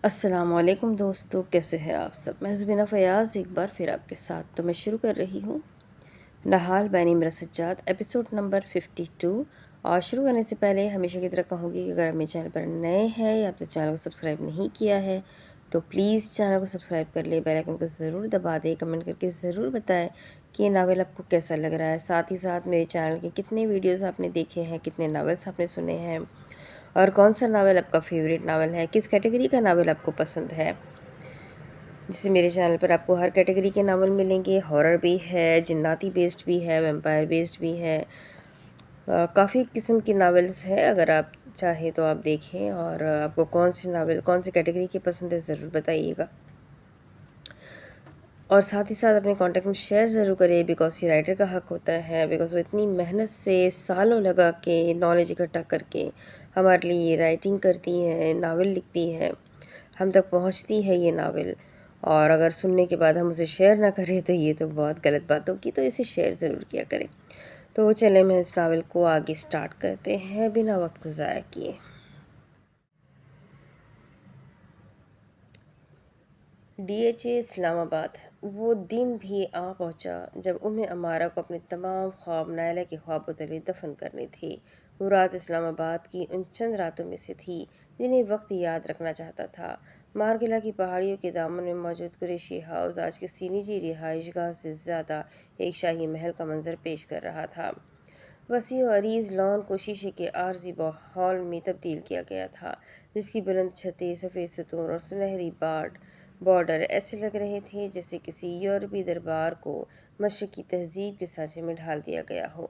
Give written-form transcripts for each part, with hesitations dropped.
السلام علیکم دوستو، کیسے ہیں آپ سب؟ میں زبینہ فیاض ایک بار پھر آپ کے ساتھ تو میں شروع کر رہی ہوں نہال بینی میرا سجاد ایپیسوڈ نمبر 52۔ اور شروع کرنے سے پہلے ہمیشہ کی طرح کہوں گی کہ اگر آپ میرے چینل پر نئے ہیں یا آپ نے چینل کو سبسکرائب نہیں کیا ہے تو پلیز چینل کو سبسکرائب کر لیں، بیل آئیکن کو ضرور دبا دیں، کمنٹ کر کے ضرور بتائیں کہ یہ ناول آپ کو کیسا لگ رہا ہے، ساتھ ہی ساتھ میرے چینل کے کتنے ویڈیوز آپ نے دیکھے ہیں، کتنے ناولس آپ نے سنے ہیں، اور کون سا ناول آپ کا فیوریٹ ناول ہے، کس کیٹیگری کا ناول آپ کو پسند ہے۔ جیسے میرے چینل پر آپ کو ہر کیٹیگری کے ناول ملیں گے، ہارر بھی ہے، جناتی بیسڈ بھی ہے، ویمپائر بیسڈ بھی ہے، کافی قسم کی ناولز ہے۔ اگر آپ چاہیں تو آپ دیکھیں، اور آپ کو کون سی ناول کون سی کیٹیگری کی پسند ہے ضرور بتائیے گا، اور ساتھ ہی ساتھ اپنے کانٹیکٹ میں شیئر ضرور کریں، بیکاز یہ رائٹر کا حق ہوتا ہے، بیکاز وہ اتنی محنت سے سالوں لگا کے نالج اکٹھا کر کے ہمارے لیے یہ رائٹنگ کرتی ہیں، ناول لکھتی ہے، ہم تک پہنچتی ہے یہ ناول، اور اگر سننے کے بعد ہم اسے شیئر نہ کریں تو یہ تو بہت غلط بات ہوگی، تو اسے شیئر ضرور کیا کریں۔ تو چلیں میں اس ناول کو آگے سٹارٹ کرتے ہیں بنا وقت کو ضائع کیے۔ ڈی ایچ اے اسلام آباد۔ وہ دن بھی آ پہنچا جب عمارہ کو اپنے تمام خواب نائلہ کے خوابوں تلے دفن کرنے تھے۔ وہ رات اسلام آباد کی ان چند راتوں میں سے تھی جنہیں وقت یاد رکھنا چاہتا تھا۔ مارگلا کی پہاڑیوں کے دامن میں موجود قریشی ہاؤس آج کسی نجی رہائش گاہ سے زیادہ ایک شاہی محل کا منظر پیش کر رہا تھا۔ وسیع و عریض لان کو شیشے کے عارضی ہال میں تبدیل کیا گیا تھا، جس کی بلند چھتیں، سفید ستون اور سنہری بارڈر ایسے لگ رہے تھے جیسے کسی یورپی دربار کو مشرقی تہذیب کے سانچے میں ڈھال دیا گیا ہو۔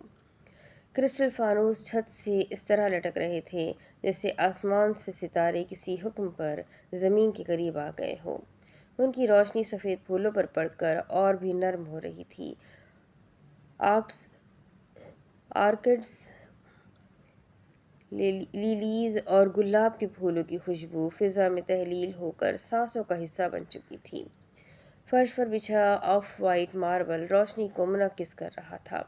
کرسٹل فانوس چھت سے اس طرح لٹک رہے تھے جیسے آسمان سے ستارے کسی حکم پر زمین کے قریب آ گئے ہوں۔ ان کی روشنی سفید پھولوں پر پڑ کر اور بھی نرم ہو رہی تھی۔ آرکڈز، لیلیز اور گلاب کے پھولوں کی خوشبو فضا میں تحلیل ہو کر سانسوں کا حصہ بن چکی تھی۔ فرش پر بچھا آف وائٹ ماربل روشنی کو منعکس کر رہا تھا۔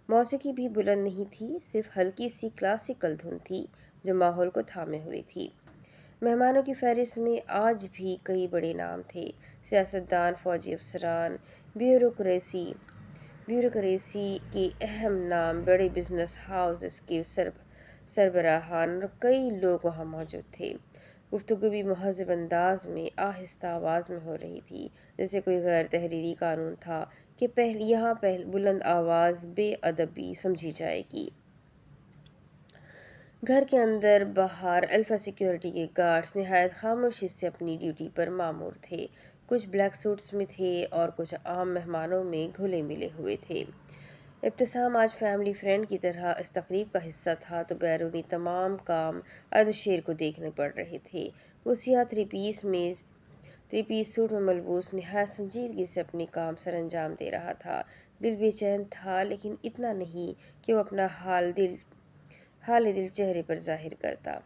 موسیقی بھی بلند نہیں تھی، صرف ہلکی سی کلاسیکل دھن تھی جو ماحول کو تھامے ہوئے تھی۔ مہمانوں کی فہرست میں آج بھی کئی بڑے نام تھے، سیاستدان، فوجی افسران، بیوروکریسی کے اہم نام، بڑے بزنس ہاؤسز کے سربراہان اور کئی لوگ وہاں موجود تھے۔ گفتگو بھی مہذب انداز میں آہستہ آواز میں ہو رہی تھی، جیسے کوئی غیر تحریری قانون تھا کہ یہاں بلند آواز بے ادبی سمجھی جائے گی۔ گھر کے اندر باہر الفا سیکیورٹی کے گارڈز نہایت خاموشی سے اپنی ڈیوٹی پر مامور تھے۔ کچھ بلیک سوٹس میں تھے اور کچھ عام مہمانوں میں گھلے ملے ہوئے تھے۔ ابتسام آج فیملی فرینڈ کی طرح اس تقریب کا حصہ تھا تو بیرونی تمام کام ارد-شیر کو دیکھنے پڑ رہے تھے۔ وہ سیاہ تھری پیس سوٹ میں ملبوس نہایت سنجیدگی سے اپنی کام سر انجام دے رہا تھا۔ دل بے چین تھا، لیکن اتنا نہیں کہ وہ اپنا حال دل چہرے پر ظاہر کرتا۔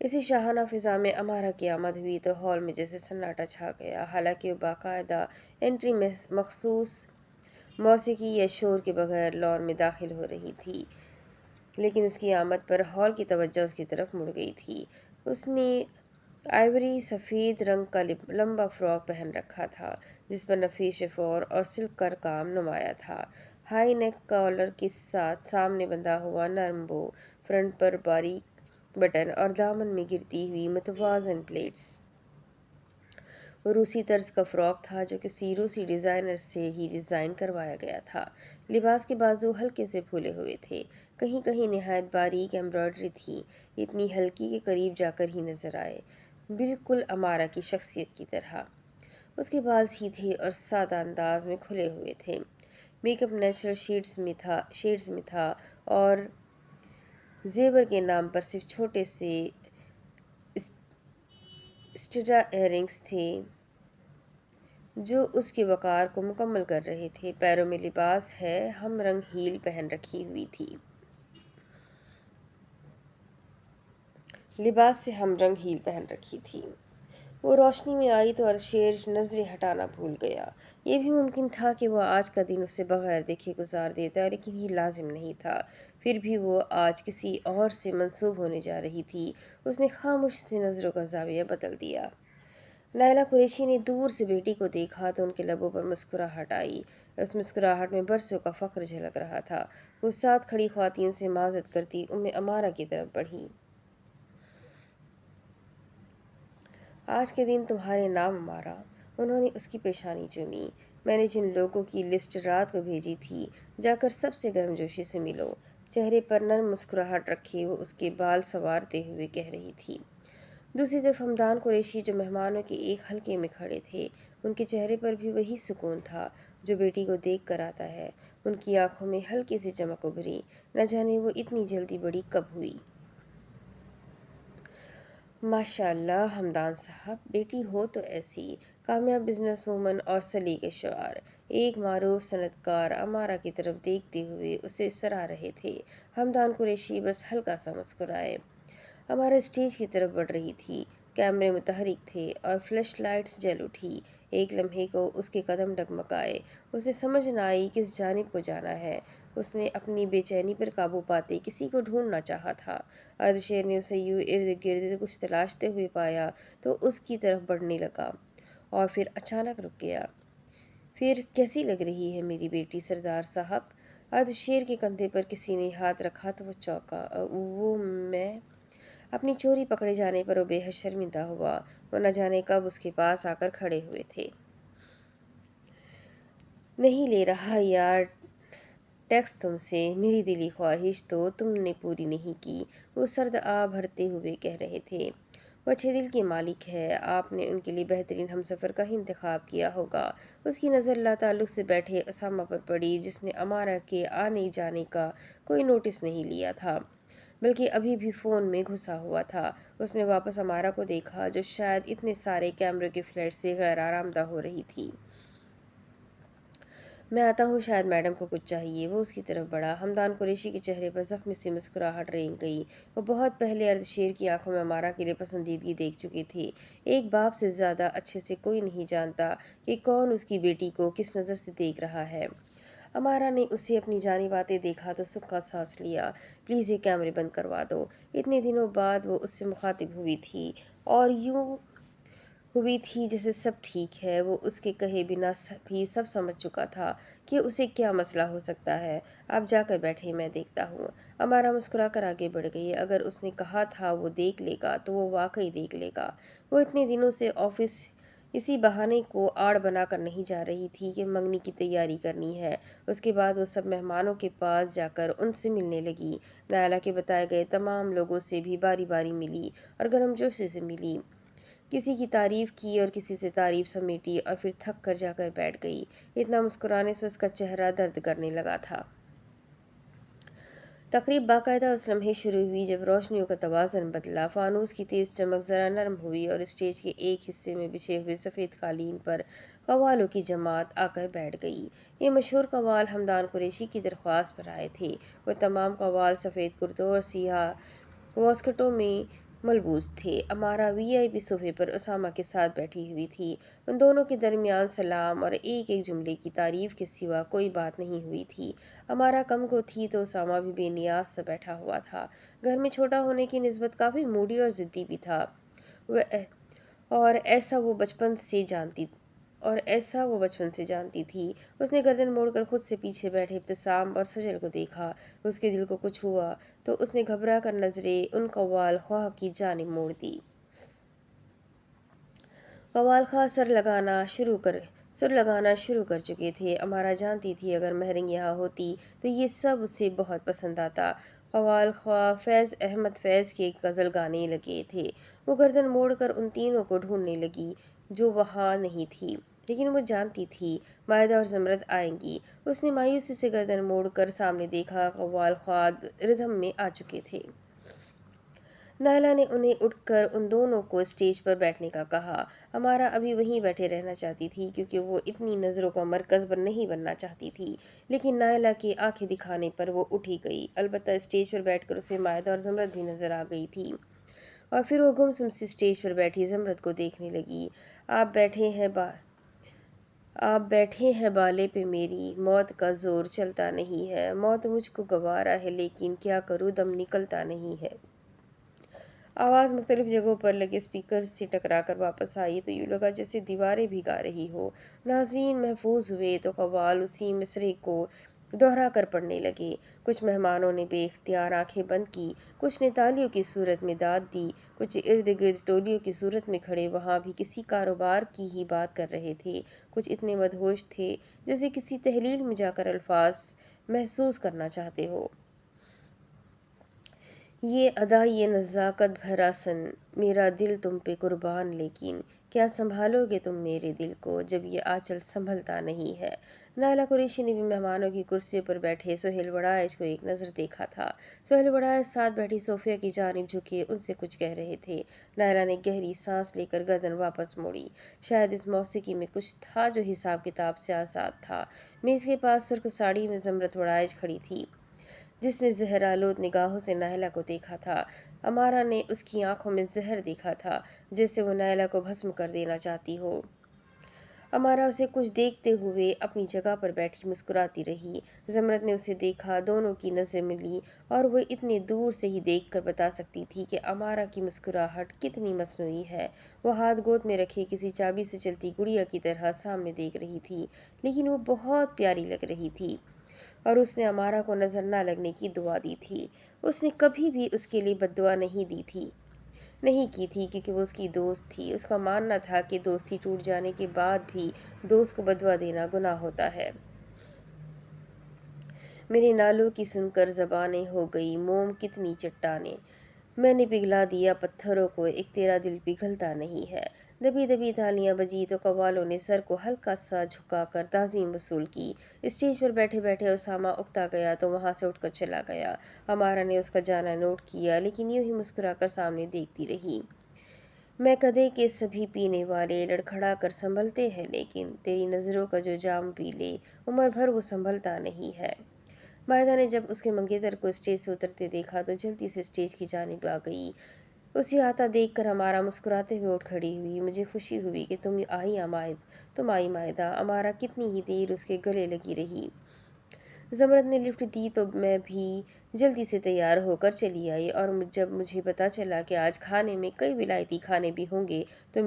اسی شاہانہ فضا میں عمارہ کی آمد ہوئی تو ہال میں جیسے سناٹا چھا گیا۔ حالانکہ وہ باقاعدہ انٹری مخصوص موسیقی یا شور کے بغیر لان میں داخل ہو رہی تھی، لیکن اس کی آمد پر ہال کی توجہ اس کی طرف مڑ گئی تھی۔ اس نے آئیوری سفید رنگ کا لمبا فراک پہن رکھا تھا جس پر نفیس شفون اور سلک کا کام نمایاں تھا۔ ہائی نیک کالر کے ساتھ سامنے بندھا ہوا نرم بو، فرنٹ پر باریک بٹن اور دامن میں گرتی ہوئی متوازن پلیٹس۔ وہ روسی طرز کا فراک تھا جو کسی روسی ڈیزائنر سے ہی ڈیزائن کروایا گیا تھا۔ لباس کے بازو ہلکے سے پھولے ہوئے تھے، کہیں کہیں نہایت باریک ایمبرائڈری تھی، اتنی ہلکی کہ قریب جا کر ہی نظر آئے، بالکل عمارہ کی شخصیت کی طرح۔ اس کے بال سیدھے اور سادہ انداز میں کھلے ہوئے تھے، میک اپ نیچرل شیڈز میں تھا اور زیور کے نام پر صرف چھوٹے سے اسٹڈا ایئرنگز تھے جو اس کے وقار کو مکمل کر رہے تھے۔ پیروں میں لباس ہے ہم رنگ ہیل پہن رکھی ہوئی تھی۔ وہ روشنی میں آئی تو ارشیر نظریں ہٹانا بھول گیا۔ یہ بھی ممکن تھا کہ وہ آج کا دن اسے بغیر دیکھے گزار دیتا، لیکن یہ لازم نہیں تھا۔ پھر بھی وہ آج کسی اور سے منسوب ہونے جا رہی تھی۔ اس نے خاموشی سے نظروں کا زاویہ بدل دیا۔ نائلہ قریشی نے دور سے بیٹی کو دیکھا تو ان کے لبوں پر مسکراہٹ آئی۔ اس مسکراہٹ میں برسوں کا فخر جھلک رہا تھا۔ وہ ساتھ کھڑی خواتین سے معذرت کرتی عمارہ کی طرف بڑھی۔ آج کے دن تمہارے نام عمارہ۔ انہوں نے اس کی پیشانی چومی۔ میں نے جن لوگوں کی لسٹ رات کو بھیجی تھی، جا کر سب سے گرمجوشی سے ملو۔ چہرے پر نرم مسکراہٹ رکھے وہ اس کے بال سنوارتے ہوئے کہہ رہی تھی۔ دوسری طرف حمدان قریشی جو مہمانوں کے ایک حلقے میں کھڑے تھے، ان کے چہرے پر بھی وہی سکون تھا جو بیٹی کو دیکھ کر آتا ہے۔ ان کی آنکھوں میں ہلکی سی چمک ابھری۔ نہ جانے وہ اتنی جلدی بڑی کب ہوئی۔ ماشاء اللہ حمدان صاحب، بیٹی ہو تو ایسی کامیاب بزنس وومن اور سلیقے شعار۔ ایک معروف صنعت کار عمارہ کی طرف دیکھتے ہوئے اسے سراہ رہے تھے۔ حمدان قریشی بس ہلکا سا مسکرائے۔ عمارہ اسٹیج کی طرف بڑھ رہی تھی۔ کیمرے متحرک تھے اور فلش لائٹس جل اٹھی۔ ایک لمحے کو اس کے قدم ڈگمگائے۔ اسے سمجھ نہ آئی کس جانب کو جانا ہے۔ اس نے اپنی بے چینی پر قابو پاتے کسی کو ڈھونڈنا چاہا تھا۔ اردشیر نے اسے یوں ارد گرد کچھ تلاشتے ہوئے پایا تو اس کی طرف بڑھنے لگا اور پھر اچانک رک گیا۔ پھر کیسی لگ رہی ہے میری بیٹی سردار صاحب؟ اردشیر کے کندھے پر کسی نے ہاتھ رکھا تو وہ چونکا۔ وہ میں اپنی چوری پکڑے جانے پر وہ بے حد شرمندہ ہوا۔ وہ نہ جانے کب اس کے پاس آ کر کھڑے ہوئے تھے۔ نہیں لے رہا یار ٹیکس تم سے، میری دلی خواہش تو تم نے پوری نہیں کی، وہ سرد آہ بھرتے ہوئے کہہ رہے تھے۔ وہ اچھے دل کے مالک ہے، آپ نے ان کے لیے بہترین ہمسفر کا ہی انتخاب کیا ہوگا۔ اس کی نظر لاتعلق سے بیٹھے اسامہ پر پڑی جس نے عمارہ کے آنے جانے کا کوئی نوٹس نہیں لیا تھا، بلکہ ابھی بھی فون میں گھسا ہوا تھا۔ اس نے واپس عمارہ کو دیکھا جو شاید اتنے سارے کیمروں کے فلیش سے غیر آرامدہ ہو رہی تھی۔ میں آتا ہوں، شاید میڈم کو کچھ چاہیے۔ وہ اس کی طرف بڑھا۔ حمدان قریشی کے چہرے پر زخمی سی مسکراہٹ رینگ گئی۔ وہ بہت پہلے اردشیر کی آنکھوں میں عمارہ کے لیے پسندیدگی دیکھ چکے تھے۔ ایک باپ سے زیادہ اچھے سے کوئی نہیں جانتا کہ کون اس کی بیٹی کو کس نظر سے دیکھ رہا ہے۔ عمارہ نے اسے اپنی جانب آتے دیکھا تو سکھ کا سانس لیا۔ پلیز یہ کیمرے بند کروا دو۔ اتنے دنوں بعد وہ اس سے مخاطب ہوئی تھی اور یوں ہوئی تھی جیسے سب ٹھیک ہے۔ وہ اس کے کہے بنا بھی سب سمجھ چکا تھا کہ اسے کیا مسئلہ ہو سکتا ہے۔ آپ جا کر بیٹھیں، میں دیکھتا ہوں۔ عمارہ مسکرا کر آگے بڑھ گئی۔ اگر اس نے کہا تھا وہ دیکھ لے گا تو وہ واقعی دیکھ لے گا۔ وہ اتنے دنوں سے آفس اسی بہانے کو آڑ بنا کر نہیں جا رہی تھی کہ منگنی کی تیاری کرنی ہے۔ اس کے بعد وہ سب مہمانوں کے پاس جا کر ان سے ملنے لگی۔ نائلہ کے بتائے گئے تمام لوگوں سے بھی باری باری ملی اور گرمجوشی سے ملی۔ کسی کی تعریف کی اور کسی سے تعریف سمیٹی اور پھر تھک کر جا کر بیٹھ گئی۔ اتنا مسکرانے سے اس کا چہرہ درد کرنے لگا تھا۔ تقریب باقاعدہ اس لمحے شروع ہوئی جب روشنیوں کا توازن بدلا۔ فانوس کی تیز چمک ذرا نرم ہوئی اور اسٹیج کے ایک حصے میں بچھے ہوئے سفید قالین پر قوالوں کی جماعت آ کر بیٹھ گئی۔ یہ مشہور قوال حمدان قریشی کی درخواست پر آئے تھے۔ وہ تمام قوال سفید کرتوں اور سیاہ واسکٹوں میں ملبوس تھے۔ عمارہ وی آئی پی صوفے پر اسامہ کے ساتھ بیٹھی ہوئی تھی۔ ان دونوں کے درمیان سلام اور ایک ایک جملے کی تعریف کے سوا کوئی بات نہیں ہوئی تھی۔ عمارہ کم کو تھی تو اسامہ بھی بے نیاز سا بیٹھا ہوا تھا۔ گھر میں چھوٹا ہونے کی نسبت کافی موڈی اور ضدی بھی تھا اور ایسا وہ بچپن سے جانتی تھی۔ اس نے گردن موڑ کر خود سے پیچھے بیٹھے ابتسام اور سجل کو دیکھا۔ اس کے دل کو کچھ ہوا تو اس نے گھبرا کر نظریں ان قوال خواہ کی جانب موڑ دی۔ قوال خواہ سر لگانا شروع کر چکے تھے۔ عمارہ جانتی تھی اگر مہرنگ یہاں ہوتی تو یہ سب اسے بہت پسند آتا۔ قوال خواہ فیض احمد فیض کے غزل گانے لگے تھے۔ وہ گردن موڑ کر ان تینوں کو ڈھونڈنے لگی جو وہاں نہیں تھی، لیکن وہ جانتی تھی مائدہ اور زمرد آئیں گی۔ اس نے مایوسی سے گردن موڑ کر سامنے دیکھا۔ قوال خواہ ردھم میں آ چکے تھے۔ نائلہ نے انہیں اٹھ کر ان دونوں کو اسٹیج پر بیٹھنے کا کہا۔ عمارہ ابھی وہیں بیٹھے رہنا چاہتی تھی کیونکہ وہ اتنی نظروں کا مرکز نہیں بننا چاہتی تھی، لیکن نائلہ کے آنکھیں دکھانے پر وہ اٹھ ہی گئی۔ البتہ اسٹیج پر بیٹھ کر اسے مائدہ اور زمرد بھی نظر آ گئی تھی اور پھر وہ گمسم سی اسٹیج پر بیٹھی زمرد کو دیکھنے لگی۔ آپ بیٹھے ہیں بالے پہ میری، موت کا زور چلتا نہیں ہے، موت مجھ کو گوارا ہے لیکن کیا کروں دم نکلتا نہیں ہے۔ آواز مختلف جگہوں پر لگے اسپیکر سے ٹکرا کر واپس آئی تو یوں لگا جیسے دیواریں بھی گا رہی ہو۔ ناظرین محفوظ ہوئے تو قوال اسی مصرعے کو دہرا کر پڑھنے لگے۔ کچھ مہمانوں نے بے اختیار آنکھیں بند کی، کچھ نے تالیوں کی صورت میں داد دی، کچھ ارد گرد ٹولیوں کی صورت میں کھڑے وہاں بھی کسی کاروبار کی ہی بات کر رہے تھے، کچھ اتنے مدہوش تھے جیسے کسی تحلیل میں جا کر الفاظ محسوس کرنا چاہتے ہو۔ یہ ادا، یہ نزاکت بھرا سن، میرا دل تم پہ قربان، لیکن کیا سنبھالو گے تم میرے دل کو جب یہ آنچل سنبھلتا نہیں ہے۔ نائلہ قریشی نے بھی مہمانوں کی کرسیوں پر بیٹھے سہیل وڑائچ کو ایک نظر دیکھا تھا۔ سہیل وڑائچ ساتھ بیٹھی صوفیہ کی جانب جھکے ان سے کچھ کہہ رہے تھے۔ نائلہ نے گہری سانس لے کر گردن واپس موڑی۔ شاید اس موسیقی میں کچھ تھا جو حساب کتاب سے آزاد تھا۔ میز کے پاس سرخ ساڑی میں زمرد وڑائچ کھڑی تھی، جس نے زہرآلود نگاہوں سے نائلہ کو دیکھا تھا۔ امارا نے اس کی آنکھوں میں زہر دیکھا تھا، جیسے وہ نائلہ کو بھسم کر دینا چاہتی ہو۔ امارا اسے کچھ دیکھتے ہوئے اپنی جگہ پر بیٹھی مسکراتی رہی۔ زمرد نے اسے دیکھا، دونوں کی نظریں ملیں اور وہ اتنی دور سے ہی دیکھ کر بتا سکتی تھی کہ امارا کی مسکراہٹ کتنی مصنوعی ہے۔ وہ ہاتھ گود میں رکھے کسی چابی سے چلتی گڑیا کی طرح سامنے دیکھ رہی تھی، لیکن وہ بہت پیاری لگ رہی تھی اور اس نے امارا کو نظر نہ لگنے کی دعا دی تھی۔ اس نے کبھی بھی اس کے لیے بد دعا نہیں کی تھی کیونکہ وہ اس کی دوست تھی۔ اس کا ماننا تھا کہ دوستی ٹوٹ جانے کے بعد بھی دوست کو بد دعا دینا گناہ ہوتا ہے۔ میرے نالوں کی سن کر زبانیں ہو گئی موم کتنی چٹانیں، میں نے پگھلا دیا پتھروں کو، ایک تیرا دل پگھلتا نہیں ہے۔ دبی دبی تالیاں بجی تو قوالوں نے سر کو ہلکا سا جھکا کر تعظیم وصول کی۔ اسٹیج پر بیٹھے بیٹھے اسامہ اکتا گیا تو وہاں سے اٹھ کر چلا گیا۔ امارا نے اس کا جانا نوٹ کیا، لیکن یوں ہی مسکرا کر سامنے دیکھتی رہی۔ میں کدے کے سبھی پینے والے لڑکھڑا کر سنبھلتے ہیں، لیکن تیری نظروں کا جو جام پی لے عمر بھر وہ سنبھلتا نہیں ہے۔ مائدہ نے جب اس کے منگیتر کو اسٹیج سے اترتے دیکھا تو جلدی سے اسٹیج کی جانب آ گئی۔ اسے آتا دیکھ کر امارا مسکراتے ہوئے اٹھ کھڑی ہوئی۔ مجھے خوشی ہوئی کہ تم آئی مائدہ۔ امارا کتنی ہی دیر اس کے گلے لگی رہی۔ زمرد نے لفٹ دی تو میں بھی جلدی سے تیار ہو کر چلی آئی، اور جب مجھے پتا چلا کہ آج کھانے میں کئی ولایتی کھانے بھی ہوں گے تو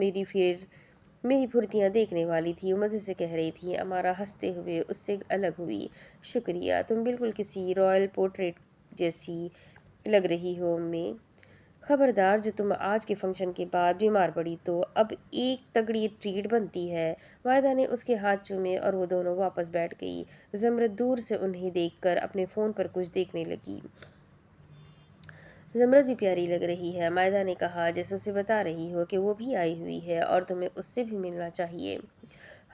میری پھرتیاں دیکھنے والی تھی۔ وہ مزے سے کہہ رہی تھی۔ امارا ہنستے ہوئے اس سے الگ ہوئی۔ شکریہ، تم بالکل کسی رائل پورٹریٹ جیسی لگ رہی ہو میں۔ خبردار، جو تم آج کے فنکشن کے بعد بیمار پڑی تو اب ایک تگڑی ٹریٹ بنتی ہے۔ مائدہ نے اس کے ہاتھ چومے اور وہ دونوں واپس بیٹھ گئی۔ زمرد دور سے انہیں دیکھ کر اپنے فون پر کچھ دیکھنے لگی۔ زمرد بھی پیاری لگ رہی ہے، مائدہ نے کہا، جیسے اسے بتا رہی ہو کہ وہ بھی آئی ہوئی ہے اور تمہیں اس سے بھی ملنا چاہیے۔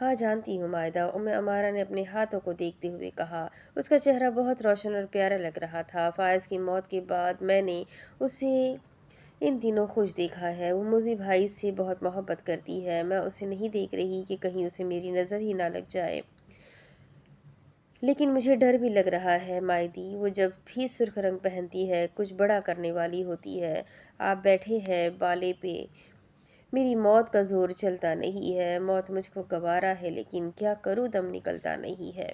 ہاں جانتی ہوں مائدہ، امارا نے اپنے ہاتھوں کو دیکھتے ہوئے کہا۔ اس کا چہرہ بہت روشن اور پیارا لگ رہا تھا۔ فائز کی موت کے بعد میں نے اسے ان دنوں خوش دیکھا ہے۔ وہ مجھے بھائی سے بہت محبت کرتی ہے۔ میں اسے نہیں دیکھ رہی کہ کہیں اسے میری نظر ہی نہ لگ جائے، لیکن مجھے ڈر بھی لگ رہا ہے مائدی۔ وہ جب بھی سرخ رنگ پہنتی ہے کچھ بڑا کرنے والی ہوتی ہے۔ آپ بیٹھے ہیں بالے پہ، میری موت کا زور چلتا نہیں ہے۔ موت مجھ کو گوارا ہے، لیکن کیا کروں دم نکلتا نہیں ہے۔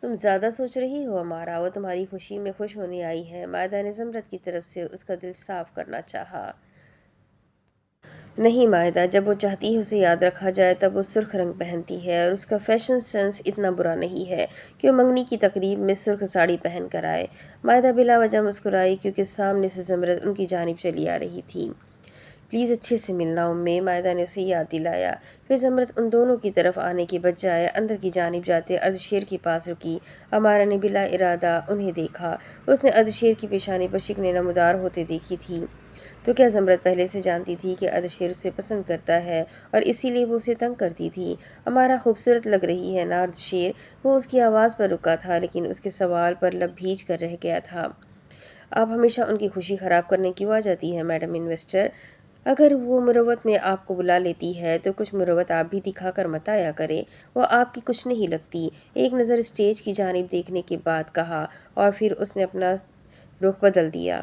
تم زیادہ سوچ رہی ہو امارا، وہ تمہاری خوشی میں خوش ہونے آئی ہے۔ مائدہ نے زمرد کی طرف سے اس کا دل صاف کرنا چاہا۔ نہیں مائدہ، جب وہ چاہتی ہے اسے یاد رکھا جائے تب وہ سرخ رنگ پہنتی ہے، اور اس کا فیشن سینس اتنا برا نہیں ہے کہ وہ منگنی کی تقریب میں سرخ ساڑی پہن کر آئے۔ مائدہ بلا وجہ مسکرائی کیونکہ سامنے سے زمرد ان کی جانب چلی آ رہی تھی۔ پلیز اچھے سے ملنا امّی، مائدہ نے اسے یاد دلایا۔ پھر زمرد ان دونوں کی طرف آنے کے بجائے اندر کی جانب جاتے اردشیر کے پاس رکی۔ امارا نے بلا ارادہ انہیں دیکھا۔ اس نے اردشیر کی پیشانی پر شکنیں نمودار ہوتے دیکھی تھی۔ تو کیا زمرد پہلے سے جانتی تھی کہ اردشیر اسے پسند کرتا ہے اور اسی لیے وہ اسے تنگ کرتی تھی؟ امارا خوبصورت لگ رہی ہے نا اردشیر؟ وہ اس کی آواز پر رکا تھا، لیکن اس کے سوال پر لب بھیج کر رہ گیا تھا۔ آپ ہمیشہ ان کی خوشی خراب کرنے کیوں آ جاتی ہیں میڈم انویسٹر؟ اگر وہ مروت میں آپ کو بلا لیتی ہے تو کچھ مروت آپ بھی دکھا کر مت آیا کریں۔ وہ آپ کی کچھ نہیں لگتی۔ ایک نظر اسٹیج کی جانب دیکھنے کے بعد کہا، اور پھر اس نے اپنا رخ بدل دیا۔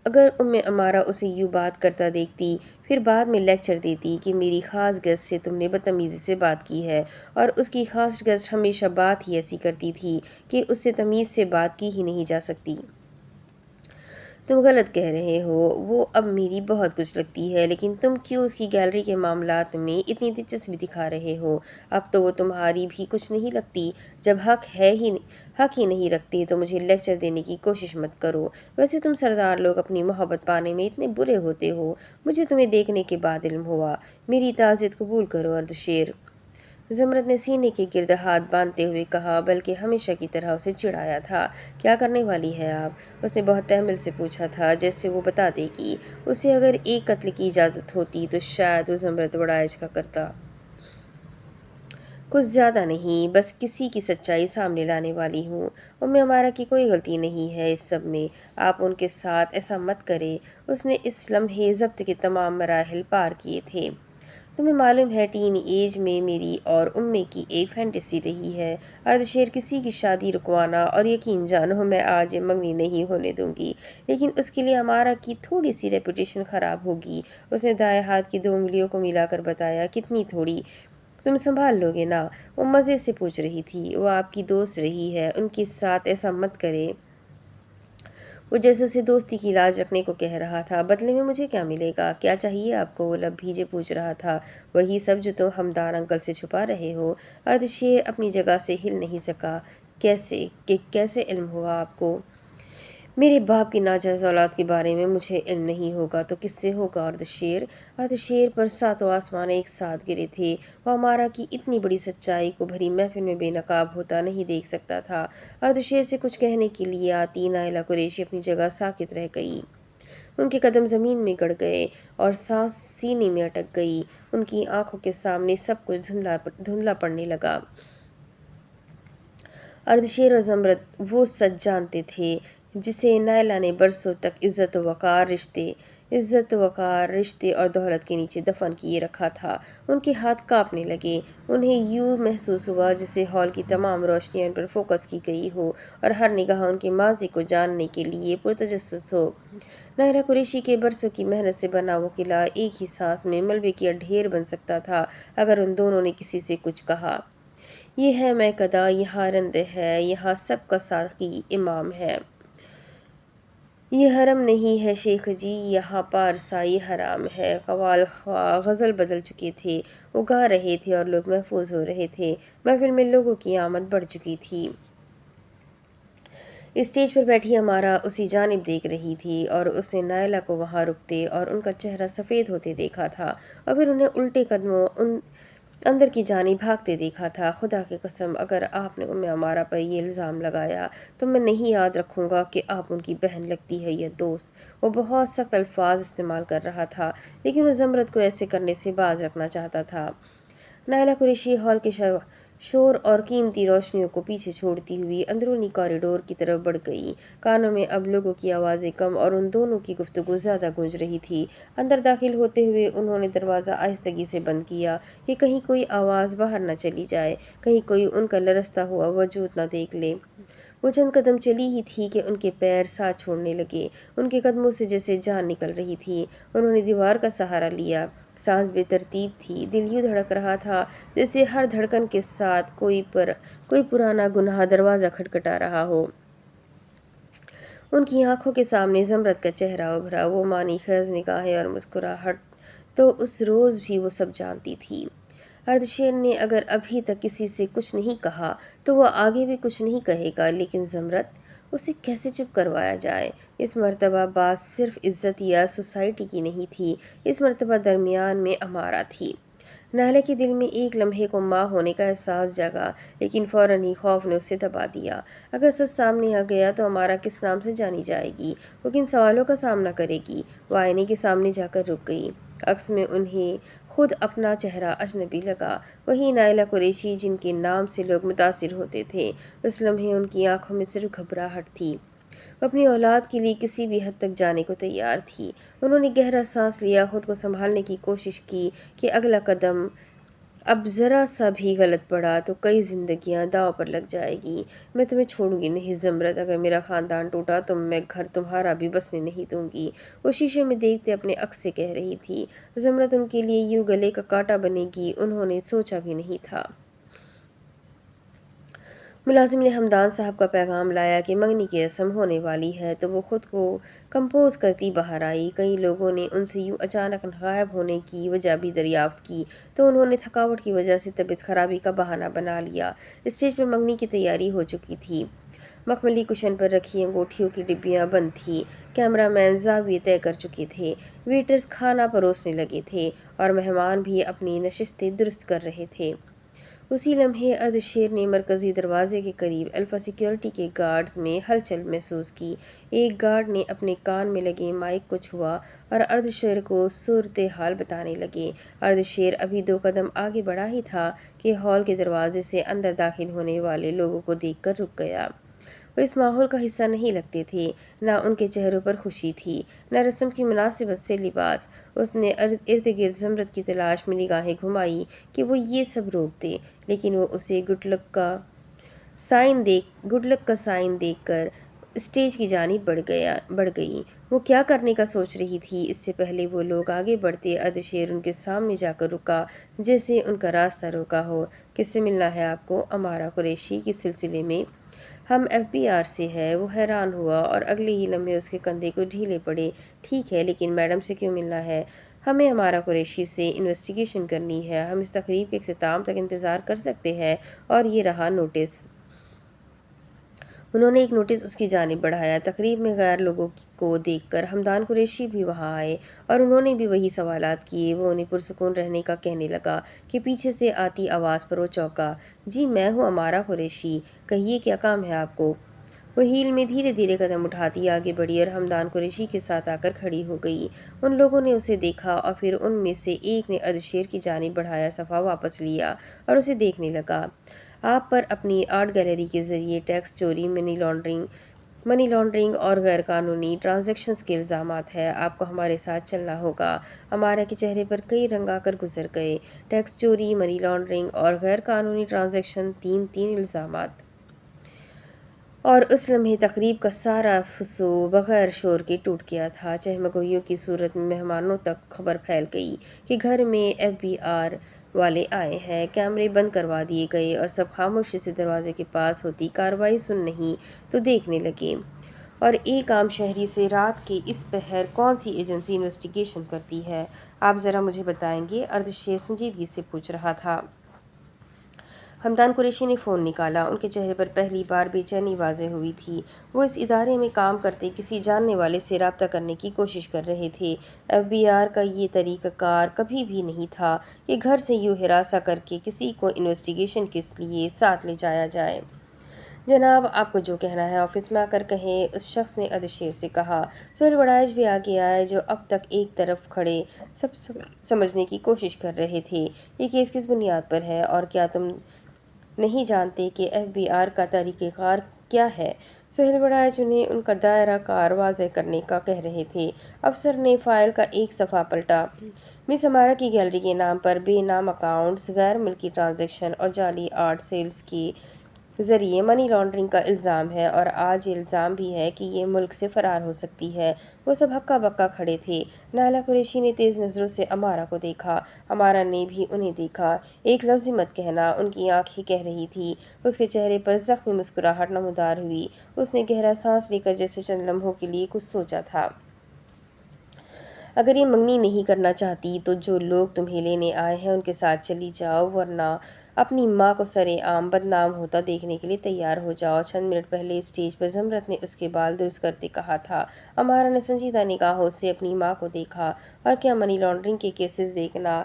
اگر امارا اسے یوں بات کرتا دیکھتی، پھر بعد میں لیکچر دیتی کہ میری خاص گیسٹ سے تم نے بدتمیزی سے بات کی ہے، اور اس کی خاص گیسٹ ہمیشہ بات ہی ایسی کرتی تھی کہ اس سے تمیز سے بات کی ہی نہیں جا سکتی۔ تم غلط کہہ رہے ہو، وہ اب میری بہت کچھ لگتی ہے، لیکن تم کیوں اس کی گیلری کے معاملات میں اتنی دلچسپی دکھا رہے ہو؟ اب تو وہ تمہاری بھی کچھ نہیں لگتی۔ جب حق ہی نہیں رکھتے تو مجھے لیکچر دینے کی کوشش مت کرو۔ ویسے تم سردار لوگ اپنی محبت پانے میں اتنے برے ہوتے ہو، مجھے تمہیں دیکھنے کے بعد علم ہوا۔ میری تعزیت قبول کرو اردشیر۔ زمرد نے سینے کے گرد ہاتھ باندھتے ہوئے کہا، بلکہ ہمیشہ کی طرح اسے چڑھایا تھا۔ کیا کرنے والی ہے آپ؟ اس نے بہت تحمل سے پوچھا تھا، جیسے وہ بتا دے گی۔ اسے اگر ایک قتل کی اجازت ہوتی تو شاید وہ زمرد بڑا عشق کرتا۔ کچھ زیادہ نہیں، بس کسی کی سچائی سامنے لانے والی ہوں۔ عمارہ کی کوئی غلطی نہیں ہے اس سب میں، آپ ان کے ساتھ ایسا مت کریں۔ اس نے اس لمحے ضبط کے تمام مراحل پار کیے تھے۔ تمہیں معلوم ہے ٹین ایج میں میری اور امّی کی ایک فینٹیسی رہی ہے، اردشیر کسی کی شادی رکوانا، اور یقین جانو میں آج یہ منگنی نہیں ہونے دوں گی، لیکن اس کے لیے عمارہ کی تھوڑی سی ریپوٹیشن خراب ہوگی۔ اس نے دائیں ہاتھ کی 2 انگلیوں کو ملا کر بتایا، کتنی تھوڑی؟ تم سنبھال لوگے نا؟ وہ مزے سے پوچھ رہی تھی، وہ آپ کی دوست رہی ہے، ان کے ساتھ ایسا مت کرے۔ وہ جیسے اسے دوستی کی لاج رکھنے کو کہہ رہا تھا۔ بدلے میں مجھے کیا ملے گا؟ کیا چاہیے آپ کو؟ وہ لب بھیجے پوچھ رہا تھا۔ وہی سب جو تم ہمدان انکل سے چھپا رہے ہو۔ اردشیر اپنی جگہ سے ہل نہیں سکا۔ کیسے علم ہوا آپ کو؟ میرے باپ کی ناجائز اولاد کے بارے میں مجھے علم نہیں ہوگا تو کس سے ہوگا اردشیر؟ اردشیر پر 7 آسمان ایک ساتھ گرے تھے۔ وہ عمارہ کی اتنی بڑی سچائی کو بھری محفل میں بے نقاب ہوتا نہیں دیکھ سکتا تھا۔ اردشیر سے کچھ کہنے کے لیے آتی نائلہ قریشی اپنی جگہ ساکت رہ گئی۔ ان کے قدم زمین میں گڑ گئے اور سانس سینے میں اٹک گئی۔ ان کی آنکھوں کے سامنے سب کچھ دھندلا پڑنے لگا۔ اردشیر اور زمرد وہ سچ جانتے تھے جسے نائلہ نے برسوں تک عزت وقار رشتے اور دولت کے نیچے دفن کیے رکھا تھا۔ ان کے ہاتھ کانپنے لگے۔ انہیں یوں محسوس ہوا جیسے ہال کی تمام روشنیاں ان پر فوکس کی گئی ہو اور ہر نگاہ ان کے ماضی کو جاننے کے لیے پرتجسس ہو۔ نائلہ قریشی کے برسوں کی محنت سے بنا وہ قلعہ ایک ہی سانس میں ملبے کا ڈھیر بن سکتا تھا اگر ان دونوں نے کسی سے کچھ کہا۔ یہ ہے میکدہ، یہاں رند ہے، یہاں سب کا ساقی امام ہے۔ یہ حرم نہیں ہے شیخ جی، یہاں پارسائی حرام ہے۔ قوال خواہ غزل بدل چکے تھے، وہ گا رہے تھے اور لوگ محفوظ ہو رہے تھے۔ محفل میں لوگوں کی آمد بڑھ چکی تھی۔ اسٹیج پر بیٹھی عمارہ اسی جانب دیکھ رہی تھی اور اس نے نائلہ کو وہاں رکتے اور ان کا چہرہ سفید ہوتے دیکھا تھا، اور پھر انہیں الٹے قدموں اندر کی جانب بھاگتے دیکھا تھا۔ خدا کی قسم، اگر آپ نے عمارہ پر یہ الزام لگایا تو میں نہیں یاد رکھوں گا کہ آپ ان کی بہن لگتی ہے یا دوست۔ وہ بہت سخت الفاظ استعمال کر رہا تھا، لیکن وہ زمرد کو ایسے کرنے سے باز رکھنا چاہتا تھا۔ نائلہ قریشی ہال کے شور اور قیمتی روشنیوں کو پیچھے چھوڑتی ہوئی اندرونی کوریڈور کی طرف بڑھ گئی۔ کانوں میں اب لوگوں کی آوازیں کم اور ان دونوں کی گفتگو زیادہ گونج رہی تھی۔ اندر داخل ہوتے ہوئے انہوں نے دروازہ آہستگی سے بند کیا کہ کہیں کوئی آواز باہر نہ چلی جائے، کہیں کوئی ان کا لرزتا ہوا وجود نہ دیکھ لے۔ وہ چند قدم چلی ہی تھی کہ ان کے پیر سانس چھوڑنے لگے۔ ان کے قدموں سے جیسے جان نکل رہی تھی۔ انہوں نے دیوار کا سہارا لیا۔ سانس بے ترتیب تھی، دل یوں دھڑک رہا تھا جیسے ہر دھڑکن کے ساتھ کوئی پرانا گناہ دروازہ کھٹکھٹا رہا ہو۔ ان کی آنکھوں کے سامنے زمرد کا چہرہ ابھرا، وہ معنی خیز نگاہیں اور مسکراہٹ۔ تو اس روز بھی وہ سب جانتی تھی۔ اردشیر نے اگر ابھی تک کسی سے کچھ نہیں کہا تو وہ آگے بھی کچھ نہیں کہے گا، لیکن زمرد، اسے کیسے چپ کروایا جائے؟ اس مرتبہ بات صرف عزت یا سوسائٹی کی نہیں تھی، اس مرتبہ درمیان میں عمارہ تھی۔ نائلہ کے دل میں ایک لمحے کو ماں ہونے کا احساس جگا، لیکن فوراً ہی خوف نے اسے دبا دیا۔ اگر سچ سامنے آ گیا تو عمارہ کس نام سے جانی جائے گی؟ وہ کن سوالوں کا سامنا کرے گی؟ وہ آئینے کے سامنے جا کر رک گئی۔ عکس میں انہیں خود اپنا چہرہ اجنبی لگا، وہی نائلہ قریشی جن کے نام سے لوگ متاثر ہوتے تھے۔ اس لمحے ان کی آنکھوں میں صرف گھبراہٹ تھی۔ وہ اپنی اولاد کے لیے کسی بھی حد تک جانے کو تیار تھی۔ انہوں نے گہرا سانس لیا، خود کو سنبھالنے کی کوشش کی کہ اگلا قدم اب ذرا سا بھی غلط پڑا تو کئی زندگیاں داؤ پر لگ جائے گی۔ میں تمہیں چھوڑوں گی نہیں زمرد، اگر میرا خاندان ٹوٹا تو میں گھر تمہارا بھی بسنے نہیں دوں گی، وہ شیشے میں دیکھتے اپنے عکس سے کہہ رہی تھی۔ زمرد ان کے لیے یوں گلے کا کانٹا بنے گی، انہوں نے سوچا بھی نہیں تھا۔ ملازم نے ہمدان صاحب کا پیغام لایا کہ منگنی کی رسم ہونے والی ہے تو وہ خود کو کمپوز کرتی باہر آئی۔ کئی لوگوں نے ان سے یوں اچانک غائب ہونے کی وجہ بھی دریافت کی تو انہوں نے تھکاوٹ کی وجہ سے طبیعت خرابی کا بہانہ بنا لیا۔ اسٹیج پر منگنی کی تیاری ہو چکی تھی۔ مخملی کشن پر رکھی انگوٹھیوں کی ڈبیاں بند تھیں۔ کیمرہ مین زاویے طے کر چکے تھے۔ ویٹرز کھانا پروسنے لگے تھے اور مہمان بھی اپنی نشستیں درست کر رہے تھے۔ اسی لمحے اردشیر نے مرکزی دروازے کے قریب الفا سیکیورٹی کے گارڈز میں ہلچل محسوس کی۔ ایک گارڈ نے اپنے کان میں لگے مائک کو چھوا اور اردشیر کو صورتحال بتانے لگے۔ اردشیر ابھی 2 قدم آگے بڑھا ہی تھا کہ ہال کے دروازے سے اندر داخل ہونے والے لوگوں کو دیکھ کر رک گیا۔ وہ اس ماحول کا حصہ نہیں لگتے تھے، نہ ان کے چہروں پر خوشی تھی، نہ رسم کی مناسبت سے لباس۔ اس نے ارد گرد زمرد کی تلاش میں نگاہیں گھمائی کہ وہ یہ سب روک دے، لیکن وہ اسے گڈ لک کا سائن دیکھ کر اسٹیج کی جانب بڑھ گئی۔ وہ کیا کرنے کا سوچ رہی تھی؟ اس سے پہلے وہ لوگ آگے بڑھتے اردشیر ان کے سامنے جا کر رکا، جیسے ان کا راستہ روکا ہو۔ کس سے ملنا ہے آپ کو؟ امارہ قریشی کے سلسلے میں ہم FBI سے ہے۔ وہ حیران ہوا اور اگلے ہی لمحے اس کے کندھے کو ڈھیلے پڑے۔ ٹھیک ہے، لیکن میڈم سے کیوں ملنا ہے؟ ہمیں امارہ قریشی سے انویسٹیگیشن کرنی ہے۔ ہم اس تقریب کے اختتام تک انتظار کر سکتے ہیں۔ اور یہ رہا نوٹس۔ انہوں نے ایک نوٹس اس کی جانب بڑھایا۔ تقریب میں غیر لوگوں کو دیکھ کر ہمدان قریشی بھی وہاں آئے اور انہوں نے بھی وہی سوالات کیے۔ وہ انہیں پرسکون رہنے کا کہنے لگا کہ پیچھے سے آتی آواز پر وہ چونکا۔ جی میں ہوں امارہ قریشی، کہیے کیا کام ہے آپ کو؟ وہ ہیل میں دھیرے دھیرے قدم اٹھاتی آگے بڑھی اور ہمدان قریشی کے ساتھ آ کر کھڑی ہو گئی۔ ان لوگوں نے اسے دیکھا اور پھر ان میں سے ایک نے اردشیر کی جانب بڑھایا صفحہ واپس لیا اور اسے دیکھنے لگا۔ آپ پر اپنی آرٹ گیلری کے ذریعے ٹیکس چوری، منی لانڈرنگ اور غیر قانونی ٹرانزیکشنز کے الزامات ہیں۔ آپ کو ہمارے ساتھ چلنا ہوگا۔ امارہ کے چہرے پر کئی رنگ آ کر گزر گئے۔ ٹیکس چوری، منی لانڈرنگ اور غیر قانونی ٹرانزیکشن، تین الزامات۔ اور اس لمحے تقریب کا سارا فسو بغیر شور کے ٹوٹ گیا تھا۔ چہمگوئیوں کی صورت میں مہمانوں تک خبر پھیل گئی کہ گھر میں FBI والے آئے ہیں۔ کیمرے بند کروا دیے گئے اور سب خاموشی سے دروازے کے پاس ہوتی کارروائی سن نہیں تو دیکھنے لگے۔ اور ایک عام شہری سے رات کے اس پہر کون سی ایجنسی انویسٹیگیشن کرتی ہے؟ آپ ذرا مجھے بتائیں گے؟ اردشیر سنجیدگی سے پوچھ رہا تھا۔ ہمدان قریشی نے فون نکالا۔ ان کے چہرے پر پہلی بار بے چینی واضح ہوئی تھی۔ وہ اس ادارے میں کام کرتے کسی جاننے والے سے رابطہ کرنے کی کوشش کر رہے تھے۔ FBI کا یہ طریقہ کار کبھی بھی نہیں تھا کہ گھر سے یوں ہراساں کر کے کسی کو انویسٹیگیشن کے لیے ساتھ لے جایا جائے۔ جناب آپ کو جو کہنا ہے آفس میں آ کر کہیں، اس شخص نے اردشیر سے کہا۔ سہیل وڑائچ بھی آگے آئے جو اب تک ایک طرف کھڑے سب سمجھنے کی کوشش کر رہے تھے۔ یہ کیس کس بنیاد پر ہے اور کیا تم نہیں جانتے کہ FBI کا طریقہ کار کیا ہے؟ سہیل وڑائچ انہیں ان کا دائرہ کار واضح کرنے کا کہہ رہے تھے۔ افسر نے فائل کا ایک صفحہ پلٹا۔ مس امارہ کی گیلری کے نام پر بے نام اکاؤنٹس، غیر ملکی ٹرانزیکشن اور جعلی آرٹ سیلز کے ذریعے منی لانڈرنگ کا الزام ہے، اور آج یہ الزام بھی ہے کہ یہ ملک سے فرار ہو سکتی ہے۔ وہ سب ہکا بکا کھڑے تھے۔ نائلہ قریشی نے تیز نظروں سے امارہ کو دیکھا۔ امارہ نے بھی انہیں دیکھا۔ ایک لفظ بھی مت کہنا، ان کی آنکھیں کہہ رہی تھیں۔ اس کے چہرے پر زخمی مسکراہٹ نمودار ہوئی۔ اس نے گہرا سانس لے کر جیسے چند لمحوں کے لیے کچھ سوچا تھا۔ اگر یہ منگنی نہیں کرنا چاہتی تو جو لوگ تمہیں لینے آئے ہیں ان کے ساتھ چلی جاؤ، ورنہ اپنی ماں کو سرِ عام بدنام ہوتا دیکھنے کے لیے تیار ہو جاؤ۔ چند منٹ پہلے اسٹیج پر زمرد نے اس کے بال درست کرتے کہا تھا۔ امارہ نے سنجیدہ نگاہوں سے اپنی ماں کو دیکھا۔ اور کیا منی لانڈرنگ کے کیسز دیکھنا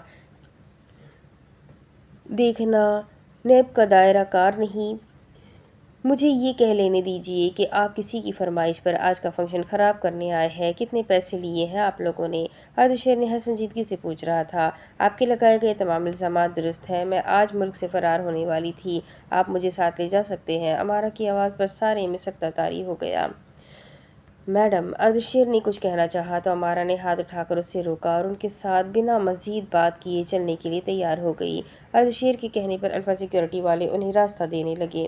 نیب کا دائرہ کار نہیں؟ مجھے یہ کہہ لینے دیجیے کہ آپ کسی کی فرمائش پر آج کا فنکشن خراب کرنے آئے ہیں۔ کتنے پیسے لیے ہیں آپ لوگوں نے؟ اردشیر نہایت سنجیدگی سے پوچھ رہا تھا۔ آپ کے لگائے گئے تمام الزامات درست ہیں۔ میں آج ملک سے فرار ہونے والی تھی۔ آپ مجھے ساتھ لے جا سکتے ہیں۔ امارہ کی آواز پر سارے میں سکتہ طاری ہو گیا۔ میڈم، اردشیر نے کچھ کہنا چاہا تو امارہ نے ہاتھ اٹھا کر اسے روکا اور ان کے ساتھ بنا مزید بات کیے چلنے کے لیے تیار ہو گئی۔ اردشیر کے کہنے پر الفا سیکیورٹی والے انہیں راستہ دینے لگے۔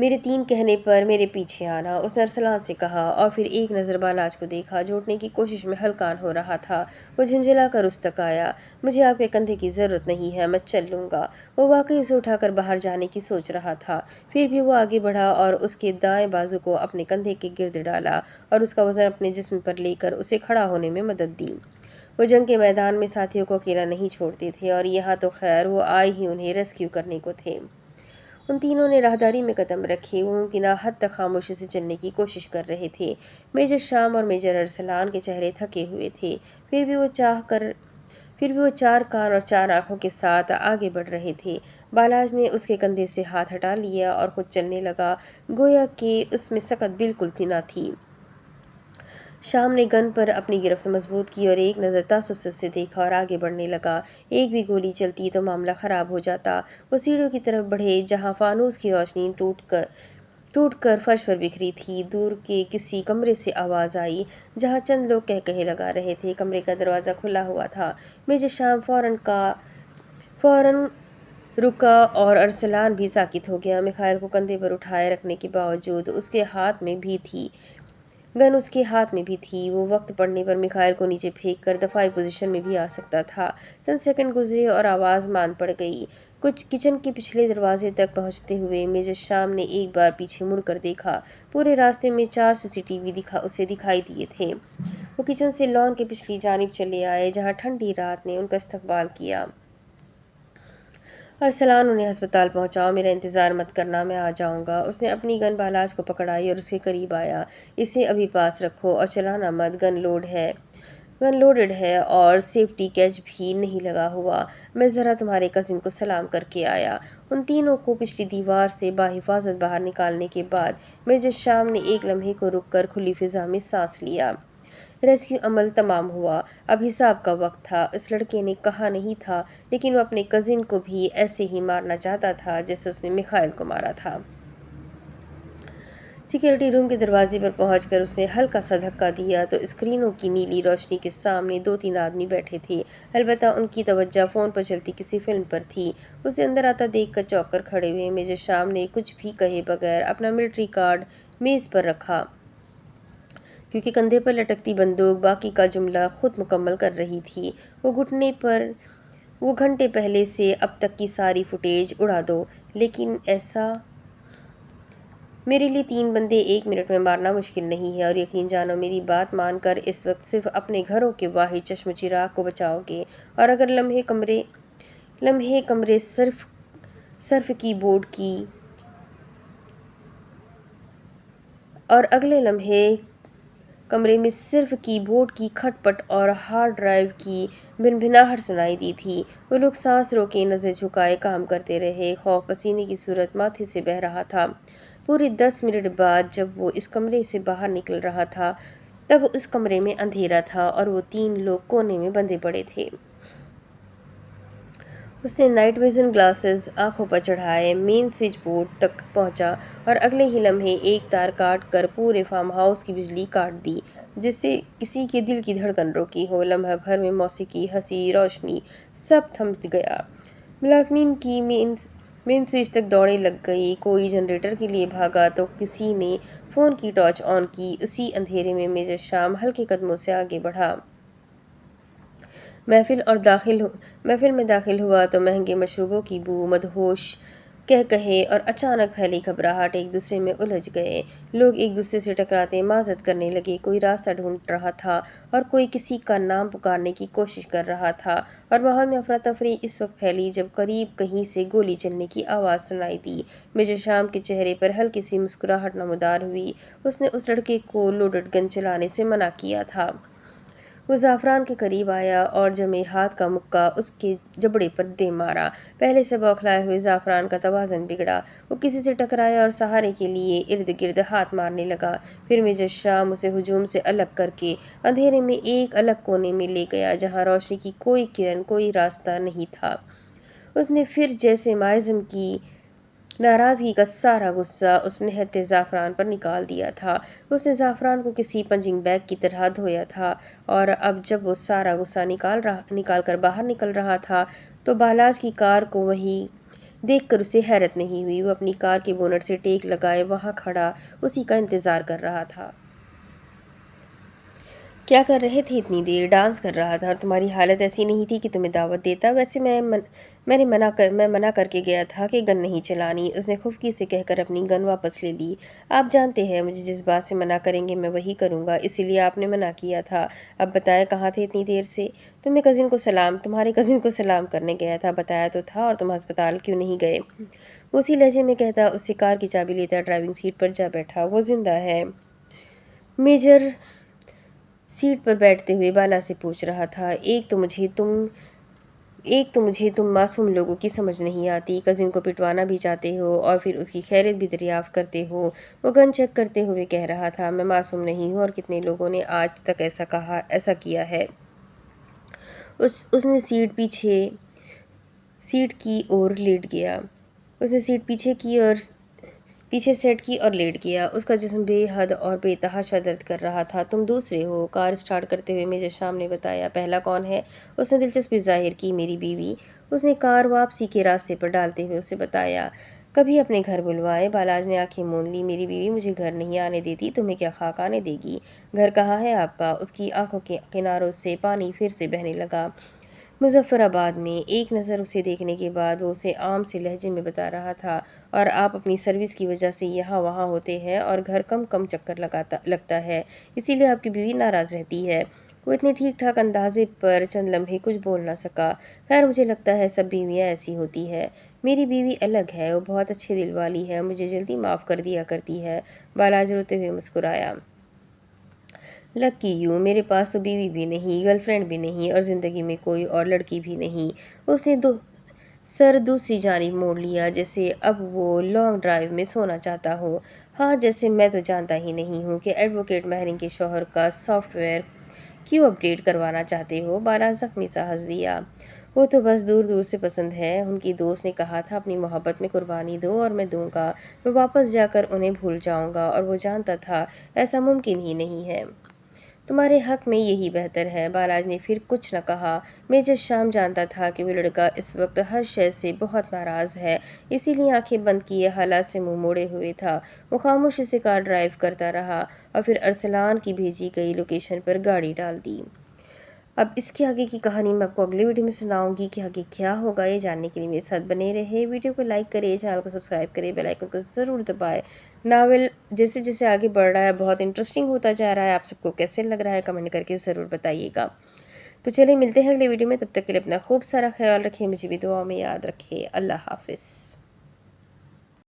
میرے 3 کہنے پر میرے پیچھے آنا، اس نے ارسلان سے کہا اور پھر ایک نظر بالاج کو دیکھا جو اٹھنے کی کوشش میں ہلکان ہو رہا تھا۔ وہ جھنجھلا کر اس تک آیا۔ مجھے آپ کے کندھے کی ضرورت نہیں ہے، میں چل لوں گا۔ وہ واقعی اسے اٹھا کر باہر جانے کی سوچ رہا تھا، پھر بھی وہ آگے بڑھا اور اس کے دائیں بازو کو اپنے کندھے کے گرد ڈالا اور اس کا وزن اپنے جسم پر لے کر اسے کھڑا ہونے میں مدد دی۔ وہ جنگ کے میدان میں ساتھیوں کو اکیلا نہیں چھوڑتے تھے اور یہاں تو خیر وہ آئے ہی انہیں ریسکیو کرنے کو تھے۔ ان تینوں نے راہداری میں قدم رکھے۔ وہ ممکنہ حد تک خاموشی سے چلنے کی کوشش کر رہے تھے۔ میجر شام اور میجر ارسلان کے چہرے تھکے ہوئے تھے، پھر بھی وہ 4 کان اور 4 آنکھوں کے ساتھ آگے بڑھ رہے تھے۔ بالاج نے اس کے کندھے سے ہاتھ ہٹا لیا اور خود چلنے لگا، گویا کہ اس میں سکت بالکل نہ تھی۔ شام نے گن پر اپنی گرفت مضبوط کی اور ایک نظر تعصب سے اسے دیکھا اور آگے بڑھنے لگا۔ ایک بھی گولی چلتی تو معاملہ خراب ہو جاتا۔ وہ سیڑھیوں کی طرف بڑھے جہاں فانوس کی روشنی ٹوٹ کر فرش پر بکھری تھی۔ دور کے کسی کمرے سے آواز آئی جہاں چند لوگ کہے لگا رہے تھے۔ کمرے کا دروازہ کھلا ہوا تھا۔ میجر شام فوراً رکا اور ارسلان بھی ساکت ہو گیا۔ میخائیل کو کندھے پر اٹھائے رکھنے کے باوجود گن اس کے ہاتھ میں بھی تھی۔ وہ وقت پڑنے پر میخائیل کو نیچے پھینک کر دفاعی پوزیشن میں بھی آ سکتا تھا۔ چند سیکنڈ گزرے اور آواز مان پڑ گئی۔ کچن کے پچھلے دروازے تک پہنچتے ہوئے میجر شام نے ایک بار پیچھے مڑ کر دیکھا۔ پورے راستے میں 4 CCTV اسے دکھائی دیے تھے۔ وہ کچن سے لان کے پچھلی جانب چلے آئے جہاں ٹھنڈی رات نے ان کا استقبال کیا۔ ارسلان انہیں ہسپتال پہنچاؤ، میرا انتظار مت کرنا، میں آ جاؤں گا۔ اس نے اپنی گن بالاج کو پکڑائی اور اس کے قریب آیا۔ اسے ابھی پاس رکھو اور چلانا مت، گن لوڈڈ ہے اور سیفٹی کیچ بھی نہیں لگا ہوا۔ میں ذرا تمہارے کزن کو سلام کر کے آیا۔ ان تینوں کو پچھلی دیوار سے بحفاظت باہر نکالنے کے بعد میجر شام نے ایک لمحے کو رک کر کھلی فضا میں سانس لیا۔ ریسکیو عمل تمام ہوا۔ اب حساب کا وقت تھا۔ اس لڑکے نے کہا نہیں تھا، لیکن وہ اپنے کزن کو بھی ایسے ہی مارنا چاہتا تھا جیسے اس نے میخائیل کو مارا تھا۔ سیکورٹی روم کے دروازے پر پہنچ کر اس نے ہلکا سا دھکا دیا تو اسکرینوں کی نیلی روشنی کے سامنے 2-3 آدمی بیٹھے تھے، البتہ ان کی توجہ فون پر چلتی کسی فلم پر تھی۔ اسے اندر آتا دیکھ کر چونک کر کھڑے ہوئے میجر شام نے کچھ بھی کہے بغیر اپنا ملٹری کارڈ میز پر رکھا، کیونکہ کندھے پر لٹکتی بندوق باقی کا جملہ خود مکمل کر رہی تھی۔ وہ گھنٹے پہلے سے اب تک کی ساری فوٹیج اڑا دو، لیکن ایسا میرے لیے 3 بندے 1 منٹ میں مارنا مشکل نہیں ہے، اور یقین جانو میری بات مان کر اس وقت صرف اپنے گھروں کے واحد چشم چراغ کو بچاؤ گے، اور اگر اگلے لمحے کمرے میں صرف کی بورڈ کی کھٹ پٹ اور ہارڈ ڈرائیو کی بھنبھناہٹ سنائی دی تھی۔ وہ لوگ سانس روکے نظر جھکائے کام کرتے رہے، خوف پسینے کی صورت ماتھے سے بہہ رہا تھا۔ پورے 10 منٹ بعد جب وہ اس کمرے سے باہر نکل رہا تھا تب اس کمرے میں اندھیرا تھا اور وہ 3 لوگ کونے میں بندھے پڑے تھے۔ اس نے نائٹ ویژن گلاسز آنکھوں پر چڑھائے، مین سوئچ بورڈ تک پہنچا اور اگلے ہی لمحے ایک تار کاٹ کر پورے فارم ہاؤس کی بجلی کاٹ دی، جس سے کسی کے دل کی دھڑکن روکی ہو۔ لمحہ بھر میں موسیقی، ہنسی، روشنی سب تھم گیا۔ ملازمین کی مین سوئچ تک دوڑیں لگ گئی، کوئی جنریٹر کے لیے بھاگا تو کسی نے فون کی ٹارچ آن کی۔ اسی اندھیرے میں میجر شام ہلکے قدموں سے آگے بڑھا۔ محفل میں داخل ہوا تو مہنگے مشروبوں کی بو، مدہوش قہقہے اور اچانک پھیلی گھبراہٹ ایک دوسرے میں الجھ گئے۔ لوگ ایک دوسرے سے ٹکراتے معذرت کرنے لگے، کوئی راستہ ڈھونڈ رہا تھا اور کوئی کسی کا نام پکارنے کی کوشش کر رہا تھا، اور ماحول میں افراتفری اس وقت پھیلی جب قریب کہیں سے گولی چلنے کی آواز سنائی دی۔ میجر شام کے چہرے پر ہلکی سی مسکراہٹ نمودار ہوئی۔ اس نے اس لڑکے کو لوڈڈ گن چلانے سے منع کیا تھا۔ وہ زعفران کے قریب آیا اور جمے ہاتھ کا مکہ اس کے جبڑے پر دے مارا۔ پہلے سے بوکھلائے ہوئے زعفران کا توازن بگڑا۔ وہ کسی سے ٹکرایا اور سہارے کے لیے ارد گرد ہاتھ مارنے لگا۔ پھر میجر شام اسے ہجوم سے الگ کر کے اندھیرے میں ایک الگ کونے میں لے گیا جہاں روشنی کی کوئی کرن، کوئی راستہ نہیں تھا۔ اس نے پھر جیسے مائزم کی ناراضگی کا سارا غصہ اس نہتے زعفران پر نکال دیا تھا۔ اس نے زعفران کو کسی پنجنگ بیگ کی طرح دھویا تھا، اور اب جب وہ سارا غصہ نکال کر باہر نکل رہا تھا تو بالاج کی کار کو وہیں دیکھ کر اسے حیرت نہیں ہوئی۔ وہ اپنی کار کے بونٹ سے ٹیک لگائے وہاں کھڑا اسی کا انتظار کر رہا تھا۔ کیا کر رہے تھے اتنی دیر؟ ڈانس کر رہا تھا، اور تمہاری حالت ایسی نہیں تھی کہ تمہیں دعوت دیتا۔ ویسے میں منع کر کے گیا تھا کہ گن نہیں چلانی۔ اس نے خفگی سے کہہ کر اپنی گن واپس لے لی۔ آپ جانتے ہیں مجھے جس بات سے منع کریں گے میں وہی کروں گا، اسی لیے آپ نے منع کیا تھا۔ اب بتائیں کہاں تھے اتنی دیر سے؟ تمہارے کزن کو سلام کرنے گیا تھا، بتایا تو تھا۔ اور تم ہسپتال کیوں نہیں گئے؟ وہ اسی لہجے میں کہتا اس سے کار کی چابی لیتا ڈرائیونگ سیٹ پر جا بیٹھا۔ وہ زندہ ہے؟ میجر سیٹ پر بیٹھتے ہوئے بالا سے پوچھ رہا تھا۔ ایک تو مجھے تم معصوم لوگوں کی سمجھ نہیں آتی، کزن کو پٹوانا بھی چاہتے ہو اور پھر اس کی خیریت بھی دریافت کرتے ہو۔ وہ گن چیک کرتے ہوئے کہہ رہا تھا، میں معصوم نہیں ہوں، اور کتنے لوگوں نے آج تک ایسا کیا ہے۔ اس نے سیٹ کی اور لیٹ گیا۔ اس نے سیٹ پیچھے سیٹ کی اور لیٹ گیا۔ اس کا جسم بے حد اور بے تحاشا درد کر رہا تھا۔ تم دوسرے ہو؟ کار اسٹارٹ کرتے ہوئے میجر شام نے بتایا۔ پہلا کون ہے؟ اس نے دلچسپی ظاہر کی۔ میری بیوی۔ اس نے کار واپسی کے راستے پر ڈالتے ہوئے اسے بتایا۔ کبھی اپنے گھر بلوائے؟ بالاج نے آنکھیں موند لی۔ میری بیوی مجھے گھر نہیں آنے دیتی، تمہیں کیا خاک آنے دے گی؟ گھر کہاں ہے آپ کا؟ اس کی آنکھوں کے کناروں سے پانی پھر سے بہنے لگا۔ مظفر آباد میں۔ ایک نظر اسے دیکھنے کے بعد وہ اسے عام سے لہجے میں بتا رہا تھا، اور آپ اپنی سروس کی وجہ سے یہاں وہاں ہوتے ہیں اور گھر کم چکر لگتا ہے، اسی لیے آپ کی بیوی ناراض رہتی ہے۔ وہ اتنے ٹھیک ٹھاک اندازے پر چند لمحے کچھ بول نہ سکا۔ خیر مجھے لگتا ہے سب بیویاں ایسی ہوتی ہے۔ میری بیوی الگ ہے، وہ بہت اچھے دل والی ہے، مجھے جلدی معاف کر دیا کرتی ہے۔ بالاج روتے ہوئے مسکرایا۔ لکی یو، میرے پاس تو بیوی بھی نہیں، گرل فرینڈ بھی نہیں، اور زندگی میں کوئی اور لڑکی بھی نہیں۔ اس نے سر دوسری جانب موڑ لیا، جیسے اب وہ لانگ ڈرائیو میں سونا چاہتا ہو۔ ہاں، جیسے میں تو جانتا ہی نہیں ہوں کہ ایڈوکیٹ مہرین کے شوہر کا سافٹ ویئر کیوں اپڈیٹ کروانا چاہتے ہو۔ بالا زخمی سا ہنس دیا۔ وہ تو بس دور دور سے پسند ہے۔ ان کی دوست نے کہا تھا اپنی محبت میں قربانی دو، اور میں دوں گا۔ میں واپس جا کر انہیں بھول جاؤں گا، اور وہ جانتا تھا ایسا ممکن ہی نہیں ہے۔ تمہارے حق میں یہی بہتر ہے۔ بالاج نے پھر کچھ نہ کہا۔ میجر شام جانتا تھا کہ وہ لڑکا اس وقت ہر شے سے بہت ناراض ہے، اسی لیے آنکھیں بند کیے حالات سے منہ موڑے ہوئے تھا۔ وہ خاموشی سے کار ڈرائیو کرتا رہا اور پھر ارسلان کی بھیجی گئی لوکیشن پر گاڑی ڈال دی۔ اب اس کے آگے کی کہانی میں آپ کو اگلی ویڈیو میں سناؤں گی کہ آگے کیا ہوگا۔ یہ جاننے کے لیے میرے ساتھ بنے رہے، ویڈیو کو لائک کرے، چینل کو سبسکرائب کرے، بیل آئیکن کو ضرور دبائے۔ ناول جیسے جیسے آگے بڑھ رہا ہے بہت انٹرسٹنگ ہوتا جا رہا ہے۔ آپ سب کو کیسے لگ رہا ہے کمنٹ کر کے ضرور بتائیے گا۔ تو چلیں ملتے ہیں اگلے ویڈیو میں، تب تک کے لیے اپنا خوب سارا خیال رکھیں، مجھے بھی دعاؤں میں یاد رکھیں۔ اللہ حافظ۔